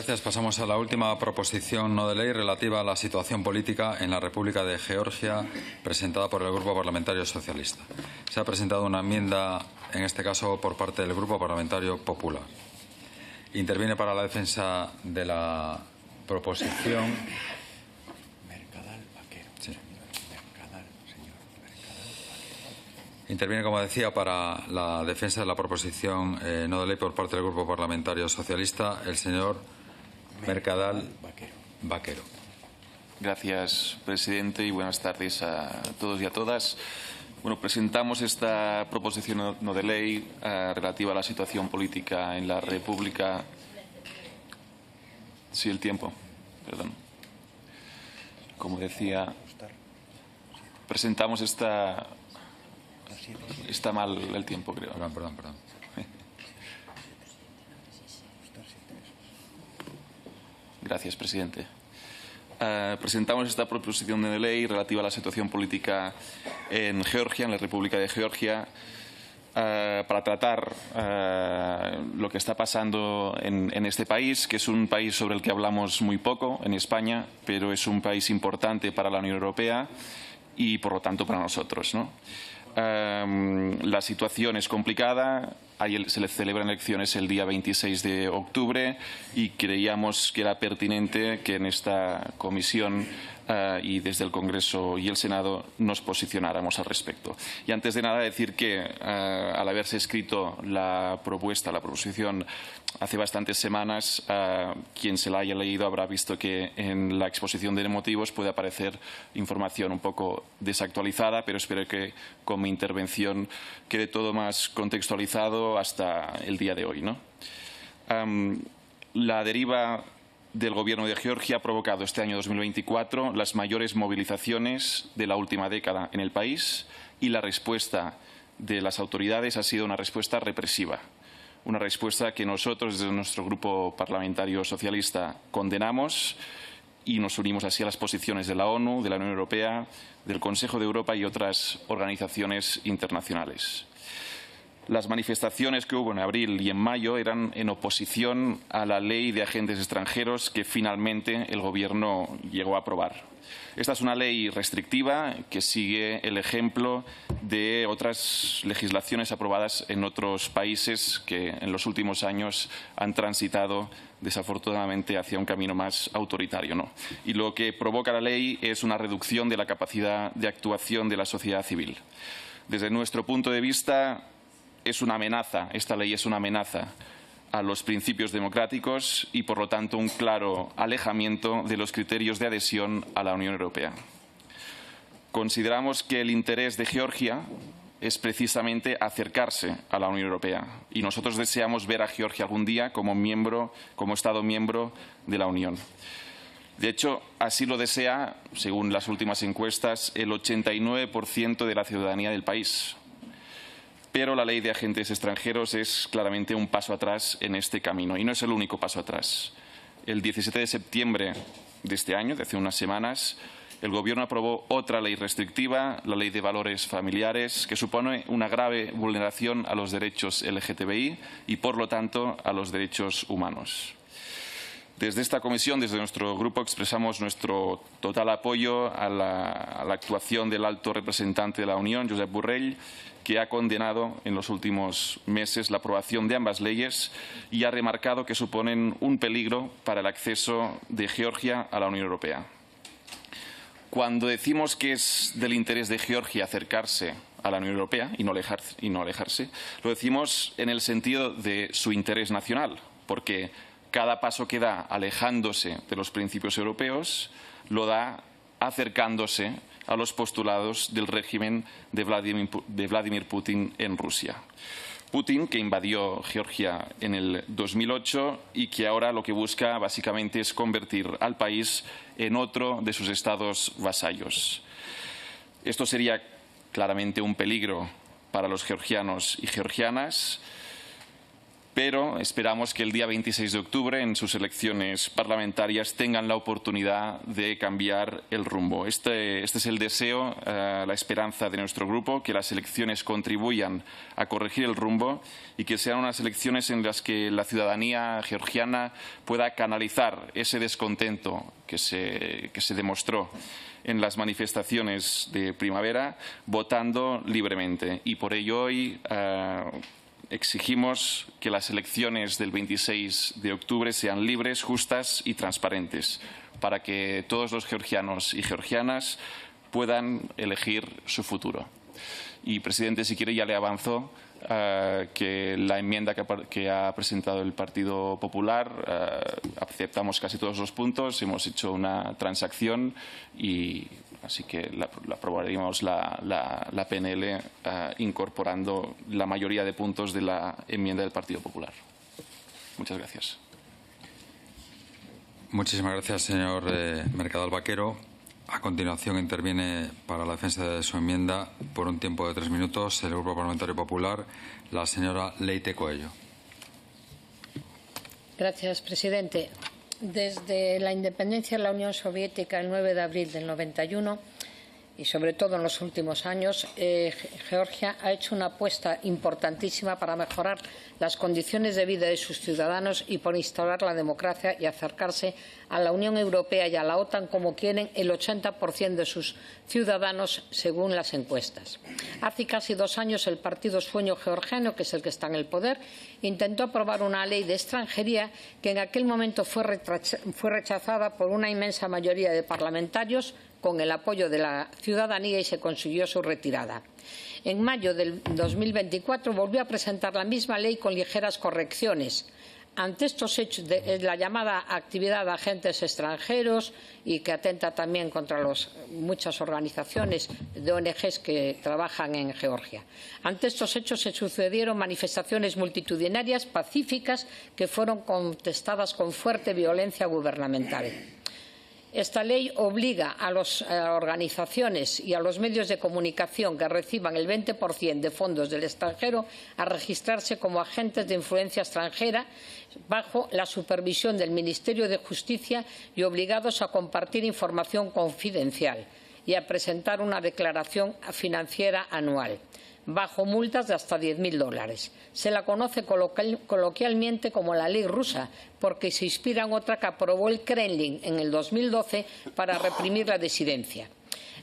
Gracias. Pasamos a la última proposición no de ley relativa a la situación política en la República de Georgia, presentada por el Grupo Parlamentario Socialista. Se ha presentado una enmienda, en este caso por parte del Grupo Parlamentario Popular. Interviene para la defensa de la proposición. Sí. Interviene, como decía, para la defensa de la proposición no de ley por parte del Grupo Parlamentario Socialista el señor Mercadal Vaquero. Gracias, presidente, y buenas tardes a todos y a todas. Bueno, presentamos esta proposición no de ley relativa a la situación política en la República. Sí, el tiempo, perdón. Como decía, presentamos esta. Está mal el tiempo, creo. Perdón. Gracias, presidente. Presentamos esta proposición de ley relativa a la situación política en Georgia, en la República de Georgia, para tratar lo que está pasando en este país, que es un país sobre el que hablamos muy poco en España, pero es un país importante para la Unión Europea y, por lo tanto, para nosotros, ¿no? La situación es complicada. Se le celebran elecciones el día 26 de octubre y creíamos que era pertinente que en esta comisión y desde el Congreso y el Senado nos posicionáramos al respecto. Y antes de nada decir que al haberse escrito la proposición hace bastantes semanas, quien se la haya leído habrá visto que en la exposición de motivos puede aparecer información un poco desactualizada, pero espero que con mi intervención quede todo más contextualizado hasta el día de hoy, ¿no? La deriva del Gobierno de Georgia ha provocado este año 2024 las mayores movilizaciones de la última década en el país y la respuesta de las autoridades ha sido una respuesta represiva. Una respuesta que nosotros, desde nuestro Grupo Parlamentario Socialista, condenamos y nos unimos así a las posiciones de la ONU, de la Unión Europea, del Consejo de Europa y otras organizaciones internacionales. Las manifestaciones que hubo en abril y en mayo eran en oposición a la ley de agentes extranjeros que finalmente el Gobierno llegó a aprobar. Esta es una ley restrictiva que sigue el ejemplo de otras legislaciones aprobadas en otros países que en los últimos años han transitado desafortunadamente hacia un camino más autoritario, ¿no? Y lo que provoca la ley es una reducción de la capacidad de actuación de la sociedad civil. Desde nuestro punto de vista, es una amenaza, esta ley es una amenaza a los principios democráticos y, por lo tanto, un claro alejamiento de los criterios de adhesión a la Unión Europea. Consideramos que el interés de Georgia es precisamente acercarse a la Unión Europea y nosotros deseamos ver a Georgia algún día como Estado miembro de la Unión. De hecho, así lo desea, según las últimas encuestas, el 89% de la ciudadanía del país. Pero la ley de agentes extranjeros es claramente un paso atrás en este camino y no es el único paso atrás. El 17 de septiembre de este año, de hace unas semanas, el Gobierno aprobó otra ley restrictiva, la Ley de Valores Familiares, que supone una grave vulneración a los derechos LGTBI y, por lo tanto, a los derechos humanos. Desde esta comisión, desde nuestro grupo, expresamos nuestro total apoyo a la actuación del alto representante de la Unión, Josep Borrell, que ha condenado en los últimos meses la aprobación de ambas leyes y ha remarcado que suponen un peligro para el acceso de Georgia a la Unión Europea. Cuando decimos que es del interés de Georgia acercarse a la Unión Europea y no alejarse, lo decimos en el sentido de su interés nacional, porque cada paso que da alejándose de los principios europeos lo da acercándose a los postulados del régimen de Vladimir Putin en Rusia. Putin, que invadió Georgia en el 2008 y que ahora lo que busca básicamente es convertir al país en otro de sus estados vasallos. Esto sería claramente un peligro para los georgianos y georgianas pero esperamos que el día 26 de octubre, en sus elecciones parlamentarias, tengan la oportunidad de cambiar el rumbo. Este es el deseo, la esperanza de nuestro grupo, que las elecciones contribuyan a corregir el rumbo y que sean unas elecciones en las que la ciudadanía georgiana pueda canalizar ese descontento que se demostró en las manifestaciones de primavera, votando libremente. Y por ello hoy exigimos que las elecciones del 26 de octubre sean libres, justas y transparentes, para que todos los georgianos y georgianas puedan elegir su futuro. Y, presidente, si quiere, ya le avanzo que la enmienda que ha presentado el Partido Popular, aceptamos casi todos los puntos, hemos hecho una transacción y así que aprobaremos la PNL incorporando la mayoría de puntos de la enmienda del Partido Popular. Muchas gracias. Muchísimas gracias, señor Mercadal Vaquero. A continuación interviene para la defensa de su enmienda por un tiempo de 3 minutos el Grupo Parlamentario Popular, la señora Leite Coello. Gracias, presidente. Desde la independencia de la Unión Soviética el 9 de abril del 91 y sobre todo en los últimos años, Georgia ha hecho una apuesta importantísima para mejorar las condiciones de vida de sus ciudadanos y por instaurar la democracia y acercarse a la Unión Europea y a la OTAN como quieren el 80% de sus ciudadanos según las encuestas. Hace casi 2 años el partido Sueño Georgiano, que es el que está en el poder, intentó aprobar una ley de extranjería que en aquel momento fue rechazada por una inmensa mayoría de parlamentarios con el apoyo de la ciudadanía y se consiguió su retirada. En mayo del 2024 volvió a presentar la misma ley con ligeras correcciones. Ante estos hechos de la llamada actividad de agentes extranjeros y que atenta también contra muchas organizaciones de ONGs que trabajan en Georgia. Ante estos hechos se sucedieron manifestaciones multitudinarias pacíficas que fueron contestadas con fuerte violencia gubernamental. Esta ley obliga a las organizaciones y a los medios de comunicación que reciban el 20% de fondos del extranjero a registrarse como agentes de influencia extranjera bajo la supervisión del Ministerio de Justicia y obligados a compartir información confidencial y a presentar una declaración financiera anual, bajo multas de hasta $10.000. Se la conoce coloquialmente como la ley rusa, porque se inspira en otra que aprobó el Kremlin en el 2012 para reprimir la disidencia.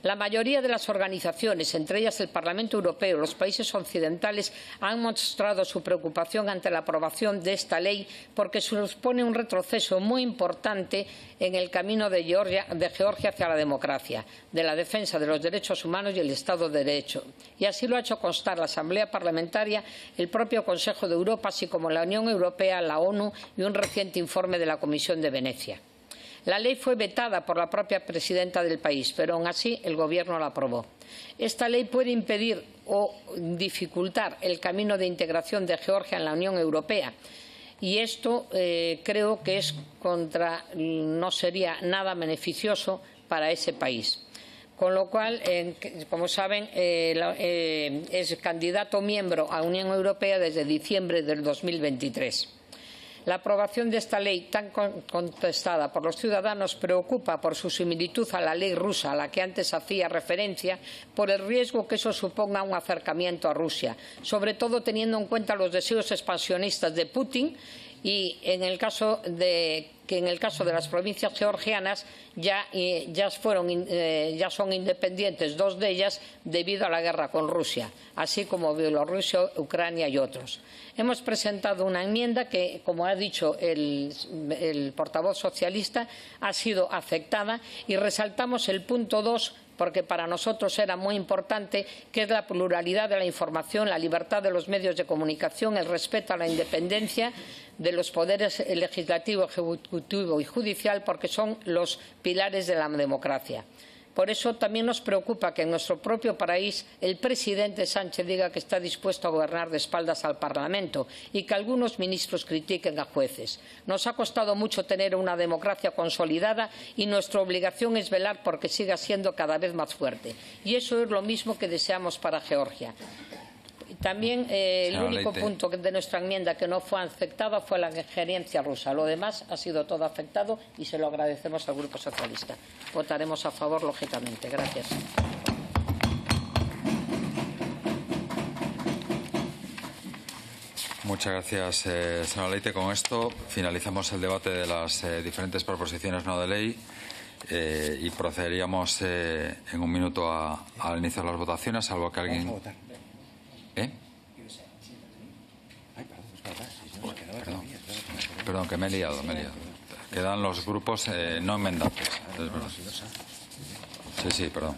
La mayoría de las organizaciones, entre ellas el Parlamento Europeo y los países occidentales, han mostrado su preocupación ante la aprobación de esta ley porque supone un retroceso muy importante en el camino de Georgia hacia la democracia, de la defensa de los derechos humanos y el Estado de Derecho. Y así lo ha hecho constar la Asamblea Parlamentaria, el propio Consejo de Europa, así como la Unión Europea, la ONU y un reciente informe de la Comisión de Venecia. La ley fue vetada por la propia presidenta del país, pero aún así el Gobierno la aprobó. Esta ley puede impedir o dificultar el camino de integración de Georgia en la Unión Europea y esto creo que no sería nada beneficioso para ese país. Con lo cual, como saben, es candidato miembro a la Unión Europea desde diciembre del 2023. La aprobación de esta ley tan contestada por los ciudadanos preocupa por su similitud a la ley rusa a la que antes hacía referencia, por el riesgo que eso suponga un acercamiento a Rusia, sobre todo teniendo en cuenta los deseos expansionistas de Putin y en el caso de las provincias georgianas ya son independientes 2 de ellas debido a la guerra con Rusia, así como Bielorrusia, Ucrania y otros. Hemos presentado una enmienda que, como ha dicho el portavoz socialista, ha sido aceptada y resaltamos el punto 2 porque para nosotros era muy importante, que es la pluralidad de la información, la libertad de los medios de comunicación, el respeto a la independencia de los poderes legislativo, ejecutivo y judicial, porque son los pilares de la democracia. Por eso también nos preocupa que en nuestro propio país el presidente Sánchez diga que está dispuesto a gobernar de espaldas al Parlamento y que algunos ministros critiquen a jueces. Nos ha costado mucho tener una democracia consolidada y nuestra obligación es velar porque siga siendo cada vez más fuerte. Y eso es lo mismo que deseamos para Georgia. También el Señora único Leite. punto de nuestra enmienda que no fue aceptada fue la injerencia rusa. Lo demás ha sido todo afectado y se lo agradecemos al Grupo Socialista. Votaremos a favor, lógicamente. Gracias. Muchas gracias, señora Leite. Con esto finalizamos el debate de las diferentes proposiciones no de ley y procederíamos en un minuto al inicio de las votaciones, salvo que alguien... Perdón, que me he liado. Quedan los grupos no enmendantes. Es verdad. Sí, perdón.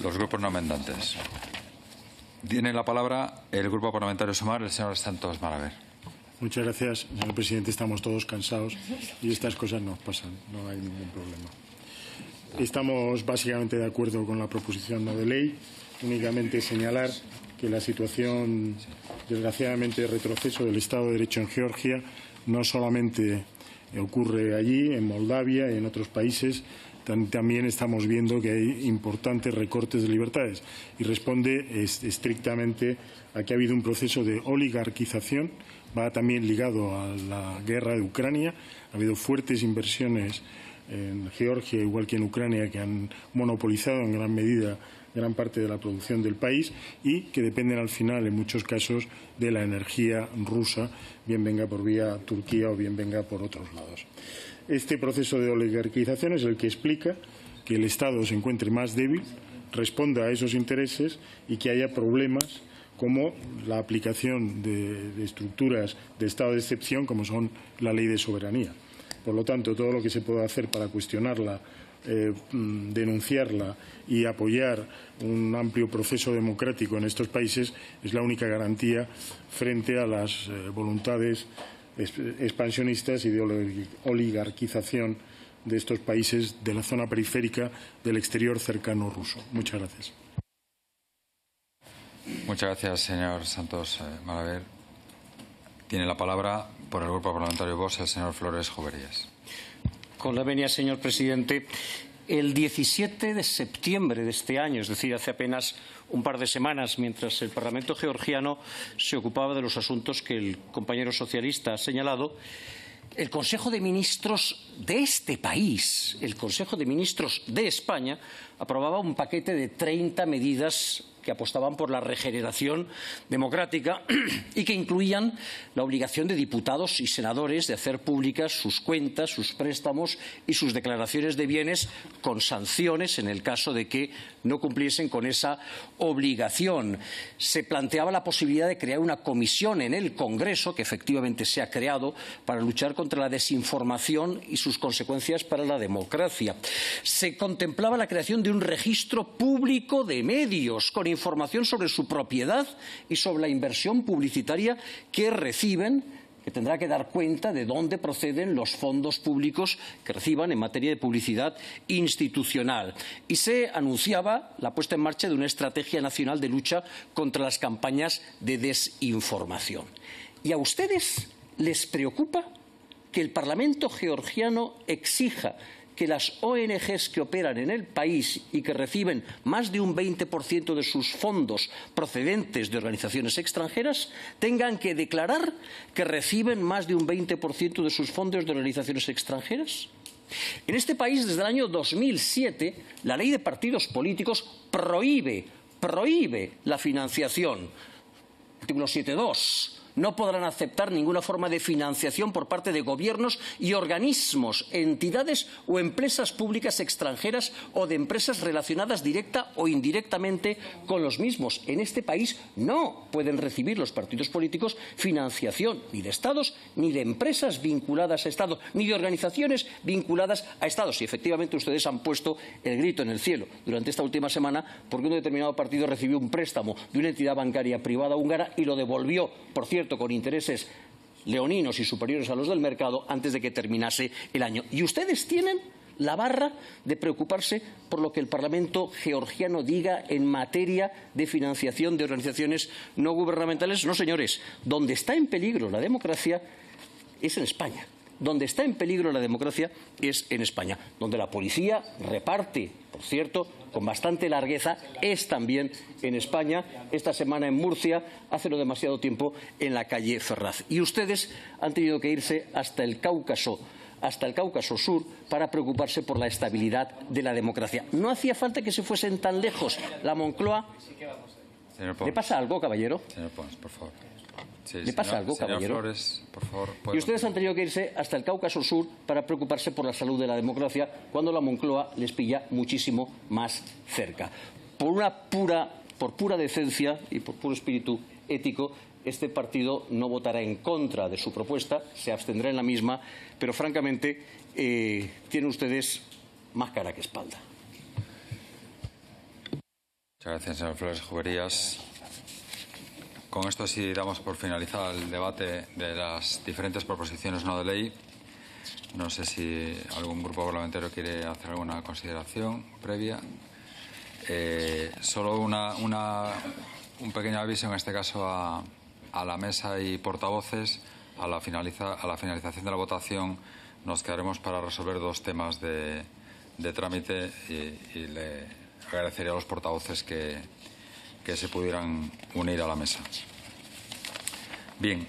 Los grupos no enmendantes. Tiene la palabra el Grupo Parlamentario Sumar, el señor Santos Malaver. Muchas gracias, señor presidente. Estamos todos cansados y estas cosas nos pasan, no hay ningún problema. Estamos básicamente de acuerdo con la proposición no de ley. Únicamente señalar que la situación, desgraciadamente, de retroceso del Estado de Derecho en Georgia no solamente ocurre allí, en Moldavia y en otros países. También estamos viendo que hay importantes recortes de libertades y responde estrictamente a que ha habido un proceso de oligarquización, va también ligado a la guerra de Ucrania. Ha habido fuertes inversiones en Georgia, igual que en Ucrania, que han monopolizado en gran medida gran parte de la producción del país y que dependen al final, en muchos casos, de la energía rusa, bien venga por vía Turquía o bien venga por otros lados. Este proceso de oligarquización es el que explica que el Estado se encuentre más débil, responda a esos intereses y que haya problemas como la aplicación de estructuras de estado de excepción, como son la ley de soberanía. Por lo tanto, todo lo que se pueda hacer para cuestionarla, denunciarla y apoyar un amplio proceso democrático en estos países es la única garantía frente a las voluntades expansionistas y de oligarquización de estos países de la zona periférica del exterior cercano ruso. Muchas gracias. Muchas gracias, señor Santos Malaver. Tiene la palabra por el Grupo Parlamentario Vox el señor Flores Joverías. Con la venia, señor presidente. El 17 de septiembre de este año, es decir, hace apenas un par de semanas, mientras el Parlamento georgiano se ocupaba de los asuntos que el compañero socialista ha señalado, el Consejo de Ministros de este país, el Consejo de Ministros de España, aprobaba un paquete de 30 medidas que apostaban por la regeneración democrática y que incluían la obligación de diputados y senadores de hacer públicas sus cuentas, sus préstamos y sus declaraciones de bienes, con sanciones en el caso de que no cumpliesen con esa obligación. Se planteaba la posibilidad de crear una comisión en el Congreso, que efectivamente se ha creado, para luchar contra la desinformación y sus consecuencias para la democracia. Se contemplaba la creación de un registro público de medios con información sobre su propiedad y sobre la inversión publicitaria que reciben, que tendrá que dar cuenta de dónde proceden los fondos públicos que reciban en materia de publicidad institucional. Y se anunciaba la puesta en marcha de una estrategia nacional de lucha contra las campañas de desinformación. ¿Y a ustedes les preocupa que el Parlamento georgiano exija que las ONGs que operan en el país y que reciben más de un 20% de sus fondos procedentes de organizaciones extranjeras tengan que declarar que reciben más de un 20% de sus fondos de organizaciones extranjeras? En este país, desde el año 2007, la ley de partidos políticos prohíbe la financiación. Artículo 7.2. No podrán aceptar ninguna forma de financiación por parte de gobiernos y organismos, entidades o empresas públicas extranjeras o de empresas relacionadas directa o indirectamente con los mismos. En este país no pueden recibir los partidos políticos financiación ni de Estados ni de empresas vinculadas a Estados, ni de organizaciones vinculadas a Estados. Y efectivamente ustedes han puesto el grito en el cielo durante esta última semana porque un determinado partido recibió un préstamo de una entidad bancaria privada húngara y lo devolvió, por cierto, con intereses leoninos y superiores a los del mercado antes de que terminase el año. Y ustedes tienen la barra de preocuparse por lo que el Parlamento georgiano diga en materia de financiación de organizaciones no gubernamentales. No, señores, donde está en peligro la democracia es en España. Donde está en peligro la democracia es en España, donde la policía reparte, por por cierto, con bastante largueza, es también en España, esta semana en Murcia, hace no demasiado tiempo en la calle Ferraz. Y ustedes han tenido que irse hasta el Cáucaso Sur para preocuparse por la estabilidad de la democracia. No hacía falta que se fuesen tan lejos. La Moncloa... ¿Le pasa algo, caballero? Señor Pons, por favor. Sí, ¿Le pasa algo, caballero? Flores, por favor. Y ustedes han tenido que irse hasta el Cáucaso Sur para preocuparse por la salud de la democracia, cuando la Moncloa les pilla muchísimo más cerca. Por pura decencia y por puro espíritu ético, este partido no votará en contra de su propuesta, se abstendrá en la misma, pero francamente tienen ustedes más cara que espalda. Muchas gracias, señor Flores Juberías. Con esto sí damos por finalizado el debate de las diferentes proposiciones no de ley. No sé si algún grupo parlamentario quiere hacer alguna consideración previa. Solo un pequeño aviso, en este caso a la mesa y portavoces. A la finalización de la votación nos quedaremos para resolver dos temas de trámite y le agradecería a los portavoces que se pudieran unir a la mesa. Bien.